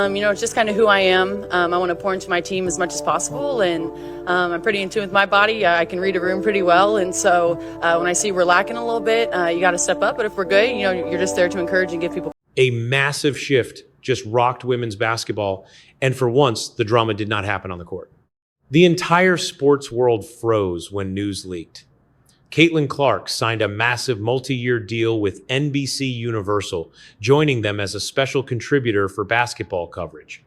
It's just kind of who I am. I want to pour into my team as much as possible, and I'm pretty in tune with my body. I can read a room pretty well, and so when I see we're lacking a little bit, you got to step up. But if we're good, you're just there to encourage and give people. A massive shift just rocked women's basketball, and for once, the drama did not happen on the court. The entire sports world froze when news leaked. Caitlin Clark signed a massive multi-year deal with NBC Universal, joining them as a special contributor for basketball coverage.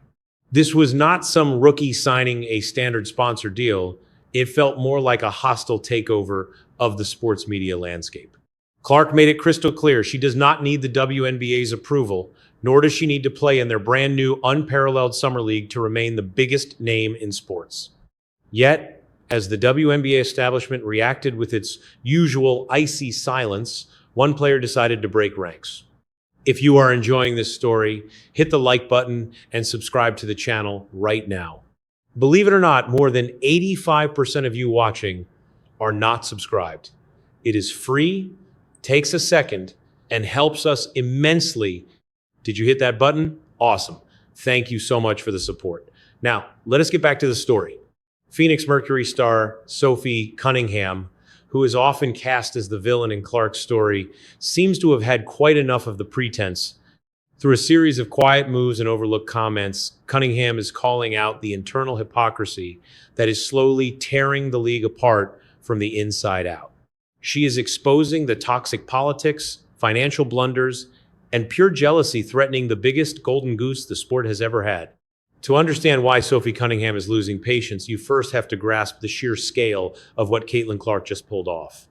This was not some rookie signing a standard sponsor deal. It felt more like a hostile takeover of the sports media landscape. Clark made it crystal clear she does not need the WNBA's approval, nor does she need to play in their brand new unparalleled summer league to remain the biggest name in sports. Yet, as the WNBA establishment reacted with its usual icy silence, one player decided to break ranks. If you are enjoying this story, hit the like button and subscribe to the channel right now. Believe it or not, more than 85% of you watching are not subscribed. It is free, takes a second, and helps us immensely. Did you hit that button? Awesome. Thank you so much for the support. Now, let us get back to the story. Phoenix Mercury star Sophie Cunningham, who is often cast as the villain in Clark's story, seems to have had quite enough of the pretense. Through a series of quiet moves and overlooked comments, Cunningham is calling out the internal hypocrisy that is slowly tearing the league apart from the inside out. She is exposing the toxic politics, financial blunders, and pure jealousy threatening the biggest golden goose the sport has ever had. To understand why Sophie Cunningham is losing patience, you first have to grasp the sheer scale of what Caitlin Clark just pulled off.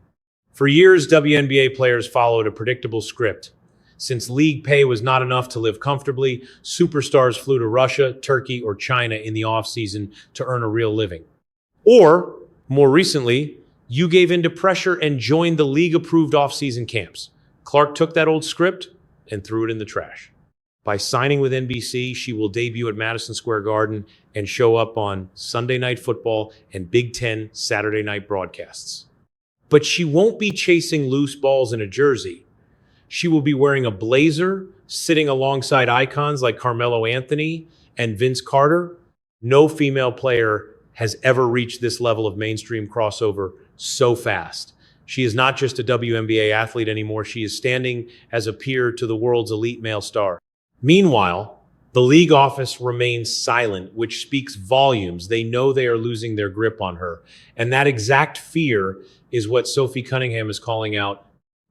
For years, WNBA players followed a predictable script. Since league pay was not enough to live comfortably, superstars flew to Russia, Turkey, or China in the offseason to earn a real living. Or, more recently, you gave in to pressure and joined the league-approved offseason camps. Clark took that old script and threw it in the trash. By signing with NBC, she will debut at Madison Square Garden and show up on Sunday Night Football and Big Ten Saturday night broadcasts. But she won't be chasing loose balls in a jersey. She will be wearing a blazer, sitting alongside icons like Carmelo Anthony and Vince Carter. No female player has ever reached this level of mainstream crossover so fast. She is not just a WNBA athlete anymore. She is standing as a peer to the world's elite male star. Meanwhile, the league office remains silent, which speaks volumes. They know they are losing their grip on her. And that exact fear is what Sophie Cunningham is calling out.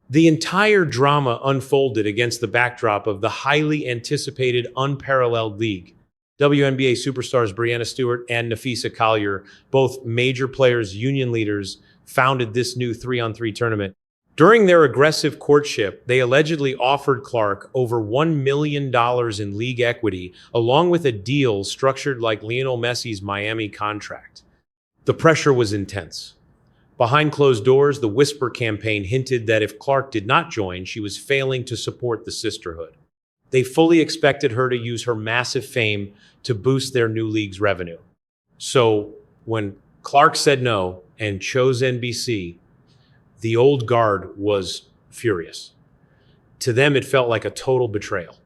The entire drama unfolded against the backdrop of the highly anticipated, unparalleled league. WNBA superstars Breanna Stewart and Napheesa Collier, both major players, union leaders, founded this new 3-on-3 tournament. During their aggressive courtship, they allegedly offered Clark over $1 million in league equity, along with a deal structured like Lionel Messi's Miami contract. The pressure was intense. Behind closed doors, the Whisper campaign hinted that if Clark did not join, she was failing to support the sisterhood. They fully expected her to use her massive fame to boost their new league's revenue. So when Clark said no and chose NBC, the old guard was furious. To them, it felt like a total betrayal.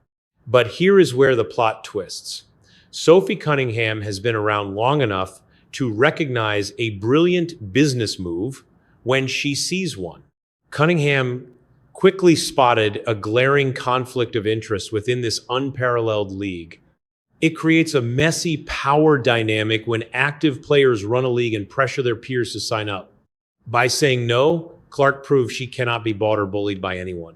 But here is where the plot twists. Sophie Cunningham has been around long enough to recognize a brilliant business move when she sees one. Cunningham quickly spotted a glaring conflict of interest within this unparalleled league. It creates a messy power dynamic when active players run a league and pressure their peers to sign up. By saying no, Clark proved she cannot be bought or bullied by anyone.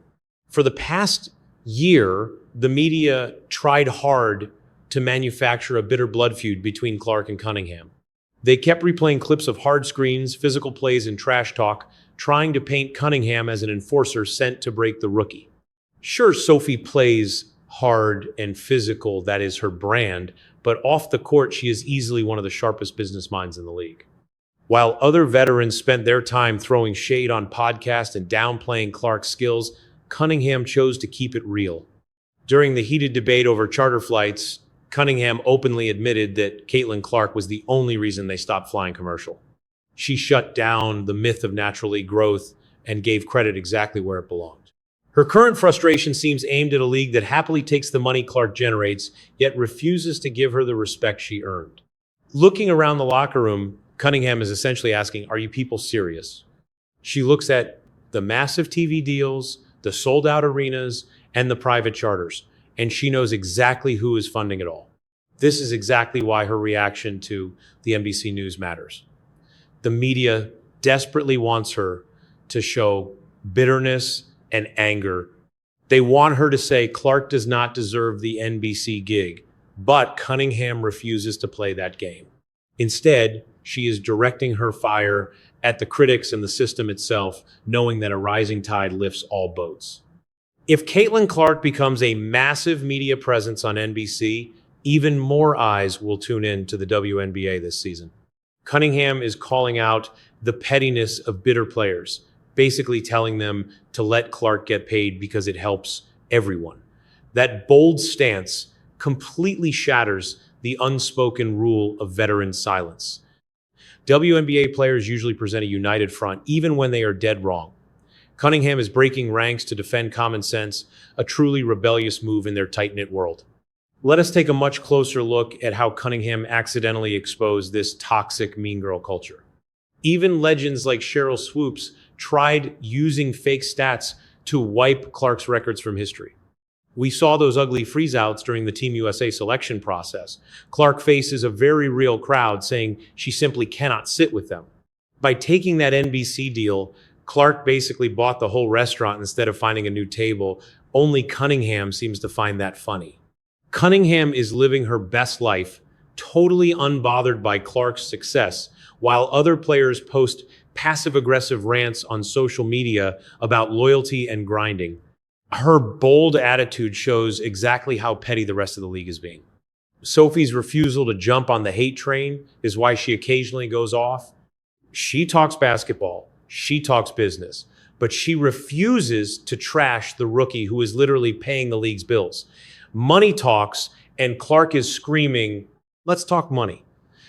For the past year, the media tried hard to manufacture a bitter blood feud between Clark and Cunningham. They kept replaying clips of hard screens, physical plays, and trash talk, trying to paint Cunningham as an enforcer sent to break the rookie. Sure, Sophie plays hard and physical, that is her brand, but off the court, she is easily one of the sharpest business minds in the league. While other veterans spent their time throwing shade on podcasts and downplaying Clark's skills, Cunningham chose to keep it real. During the heated debate over charter flights, Cunningham openly admitted that Caitlin Clark was the only reason they stopped flying commercial. She shut down the myth of natural league growth and gave credit exactly where it belonged. Her current frustration seems aimed at a league that happily takes the money Clark generates, yet refuses to give her the respect she earned. Looking around the locker room, Cunningham is essentially asking, are you people serious? She looks at the massive TV deals, the sold-out arenas, and the private charters, and she knows exactly who is funding it all. This is exactly why her reaction to the NBC News matters. The media desperately wants her to show bitterness and anger. They want her to say Clark does not deserve the NBC gig, but Cunningham refuses to play that game. Instead, she is directing her fire at the critics and the system itself, knowing that a rising tide lifts all boats. If Caitlin Clark becomes a massive media presence on NBC, even more eyes will tune in to the WNBA this season. Cunningham is calling out the pettiness of bitter players, basically telling them to let Clark get paid because it helps everyone. That bold stance completely shatters the unspoken rule of veteran silence. WNBA players usually present a united front, even when they are dead wrong. Cunningham is breaking ranks to defend common sense, a truly rebellious move in their tight-knit world. Let us take a much closer look at how Cunningham accidentally exposed this toxic mean girl culture. Even legends like Cheryl Swoops tried using fake stats to wipe Clark's records from history. We saw those ugly freeze-outs during the Team USA selection process. Clark faces a very real crowd saying she simply cannot sit with them. By taking that NBC deal, Clark basically bought the whole restaurant instead of finding a new table. Only Cunningham seems to find that funny. Cunningham is living her best life, totally unbothered by Clark's success, while other players post passive-aggressive rants on social media about loyalty and grinding. Her bold attitude shows exactly how petty the rest of the league is being. Sophie's refusal to jump on the hate train is why she occasionally goes off. She talks basketball, she talks business, but she refuses to trash the rookie who is literally paying the league's bills. Money talks, and Clark is screaming, let's talk money,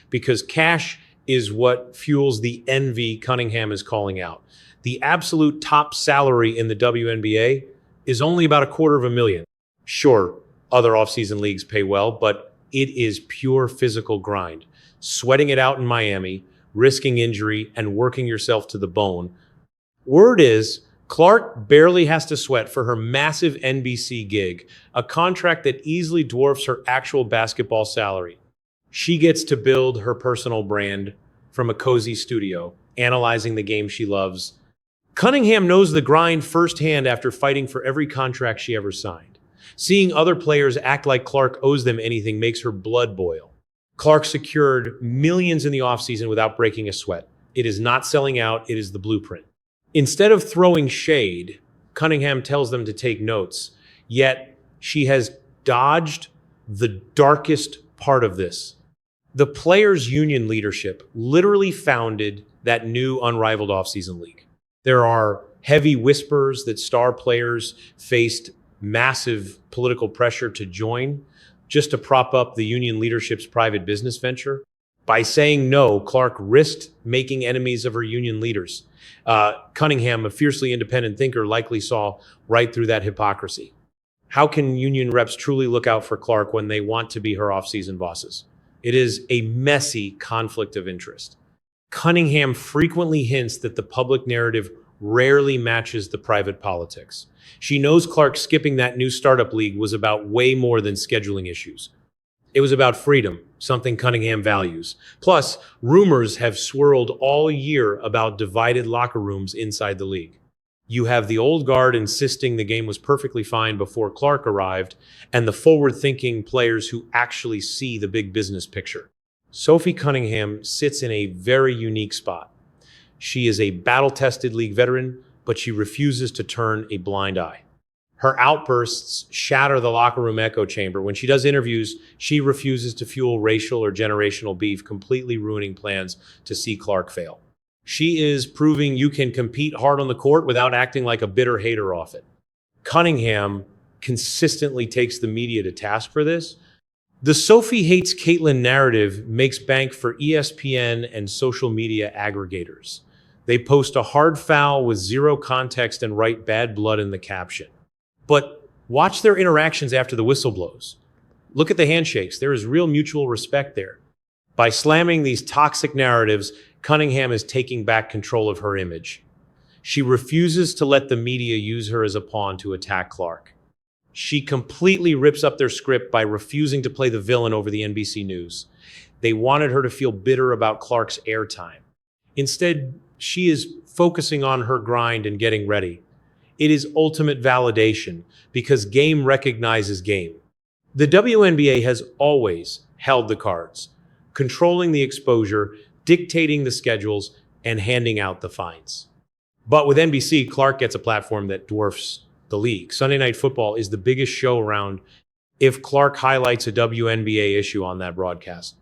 because cash is what fuels the envy Cunningham is calling out. The absolute top salary in the WNBA is only about $250,000. Sure, other offseason leagues pay well, but it is pure physical grind. Sweating it out in Miami, risking injury, and working yourself to the bone. Word is, Clark barely has to sweat for her massive NBC gig, a contract that easily dwarfs her actual basketball salary. She gets to build her personal brand from a cozy studio, analyzing the game she loves. Cunningham knows the grind firsthand after fighting for every contract she ever signed. Seeing other players act like Clark owes them anything makes her blood boil. Clark secured millions in the offseason without breaking a sweat. It is not selling out, it is the blueprint. Instead of throwing shade, Cunningham tells them to take notes, yet she has dodged the darkest part of this. The players' union leadership literally founded that new Unrivaled offseason league. There are heavy whispers that star players faced massive political pressure to join just to prop up the union leadership's private business venture. By saying no, Clark risked making enemies of her union leaders. Cunningham, a fiercely independent thinker, likely saw right through that hypocrisy. How can union reps truly look out for Clark when they want to be her off-season bosses? It is a messy conflict of interest. Cunningham frequently hints that the public narrative rarely matches the private politics. She knows Clark skipping that new startup league was about way more than scheduling issues. It was about freedom, something Cunningham values. Plus, rumors have swirled all year about divided locker rooms inside the league. You have the old guard insisting the game was perfectly fine before Clark arrived, and the forward-thinking players who actually see the big business picture. Sophie Cunningham sits in a very unique spot. She is a battle-tested league veteran, but she refuses to turn a blind eye. Her outbursts shatter the locker room echo chamber. When she does interviews, she refuses to fuel racial or generational beef, completely ruining plans to see Clark fail. She is proving you can compete hard on the court without acting like a bitter hater off it. Cunningham consistently takes the media to task for this. The Sophie hates Caitlin narrative makes bank for ESPN and social media aggregators. They post a hard foul with zero context and write bad blood in the caption. But watch their interactions after the whistle blows. Look at the handshakes. There is real mutual respect there. By slamming these toxic narratives, Cunningham is taking back control of her image. She refuses to let the media use her as a pawn to attack Clark. She completely rips up their script by refusing to play the villain over the NBC News. They wanted her to feel bitter about Clark's airtime. Instead, she is focusing on her grind and getting ready. It is ultimate validation because game recognizes game. The WNBA has always held the cards, controlling the exposure, dictating the schedules, and handing out the fines. But with NBC, Clark gets a platform that dwarfs the league. Sunday Night Football is the biggest show around if Clark highlights a WNBA issue on that broadcast.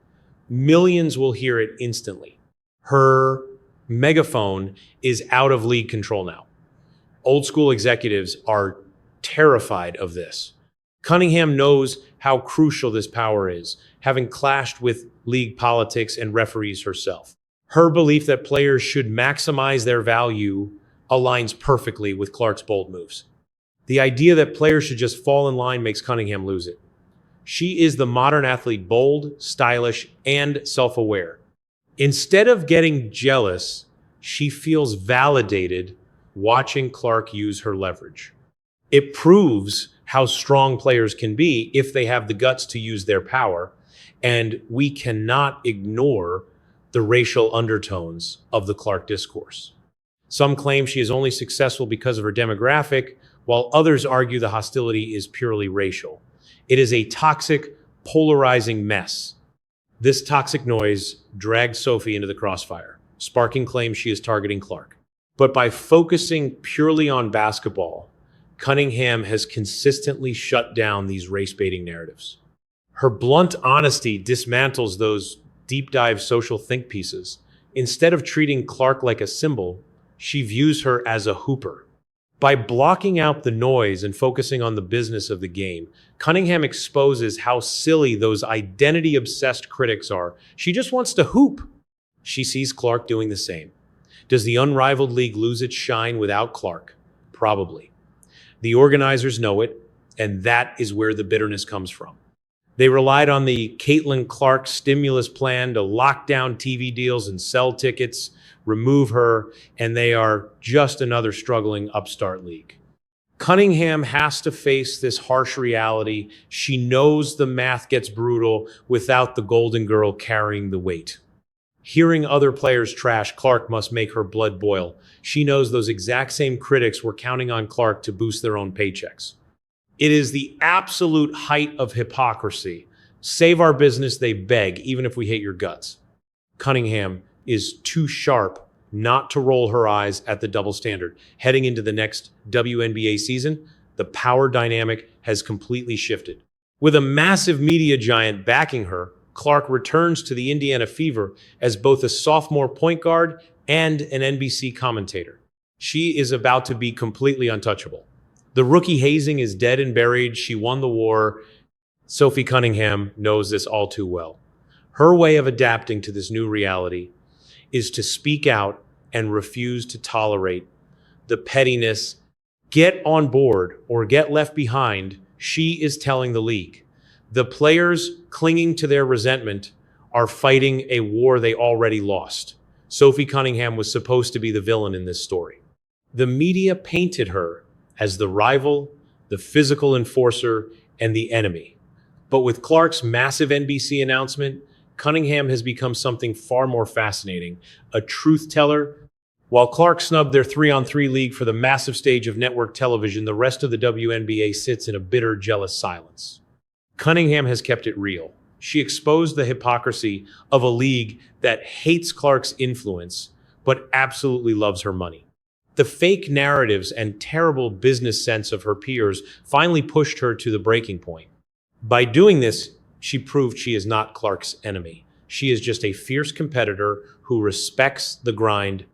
Millions will hear it instantly. Her megaphone is out of league control now. Old school executives are terrified of this. Cunningham knows how crucial this power is, having clashed with league politics and referees herself. Her belief that players should maximize their value aligns perfectly with Clark's bold moves. The idea that players should just fall in line makes Cunningham lose it. She is the modern athlete, bold, stylish, and self-aware. Instead of getting jealous, she feels validated watching Clark use her leverage. It proves how strong players can be if they have the guts to use their power, and we cannot ignore the racial undertones of the Clark discourse. Some claim she is only successful because of her demographic, while others argue the hostility is purely racial. It is a toxic, polarizing mess. This toxic noise dragged Sophie into the crossfire, sparking claims she is targeting Clark. But by focusing purely on basketball, Cunningham has consistently shut down these race-baiting narratives. Her blunt honesty dismantles those deep-dive social think pieces. Instead of treating Clark like a symbol, she views her as a hooper. By blocking out the noise and focusing on the business of the game, Cunningham exposes how silly those identity-obsessed critics are. She just wants to hoop. She sees Clark doing the same. Does the Unrivaled League lose its shine without Clark? Probably. The organizers know it, and that is where the bitterness comes from. They relied on the Caitlin Clark stimulus plan to lock down TV deals and sell tickets, remove her, and they are just another struggling upstart league. Cunningham has to face this harsh reality. She knows the math gets brutal without the Golden Girl carrying the weight. Hearing other players trash Clark must make her blood boil. She knows those exact same critics were counting on Clark to boost their own paychecks. It is the absolute height of hypocrisy. Save our business, they beg, even if we hate your guts. Cunningham is too sharp not to roll her eyes at the double standard. Heading into the next WNBA season, the power dynamic has completely shifted. With a massive media giant backing her, Clark returns to the Indiana Fever as both a sophomore point guard and an NBC commentator. She is about to be completely untouchable. The rookie hazing is dead and buried. She won the war. Sophie Cunningham knows this all too well. Her way of adapting to this new reality is to speak out and refuse to tolerate the pettiness. Get on board or get left behind, she is telling the league. The players clinging to their resentment are fighting a war they already lost. Sophie Cunningham was supposed to be the villain in this story. The media painted her as the rival, the physical enforcer, and the enemy. But with Clark's massive NBC announcement, Cunningham has become something far more fascinating, a truth teller. While Clark snubbed their 3-on-3 league for the massive stage of network television, the rest of the WNBA sits in a bitter, jealous silence. Cunningham has kept it real. She exposed the hypocrisy of a league that hates Clark's influence, but absolutely loves her money. The fake narratives and terrible business sense of her peers finally pushed her to the breaking point. By doing this, she proved she is not Clark's enemy. She is just a fierce competitor who respects the grind.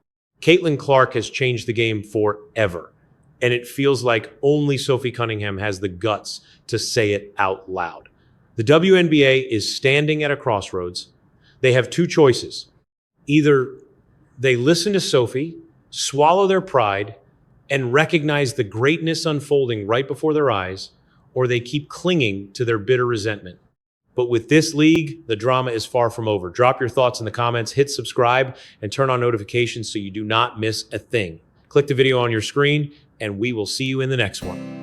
Caitlin Clark has changed the game forever, and it feels like only Sophie Cunningham has the guts to say it out loud. The WNBA is standing at a crossroads. They have two choices. Either they listen to Sophie, swallow their pride, and recognize the greatness unfolding right before their eyes, or they keep clinging to their bitter resentment. But with this league, the drama is far from over. Drop your thoughts in the comments, hit subscribe, and turn on notifications so you do not miss a thing. Click the video on your screen, and we will see you in the next one.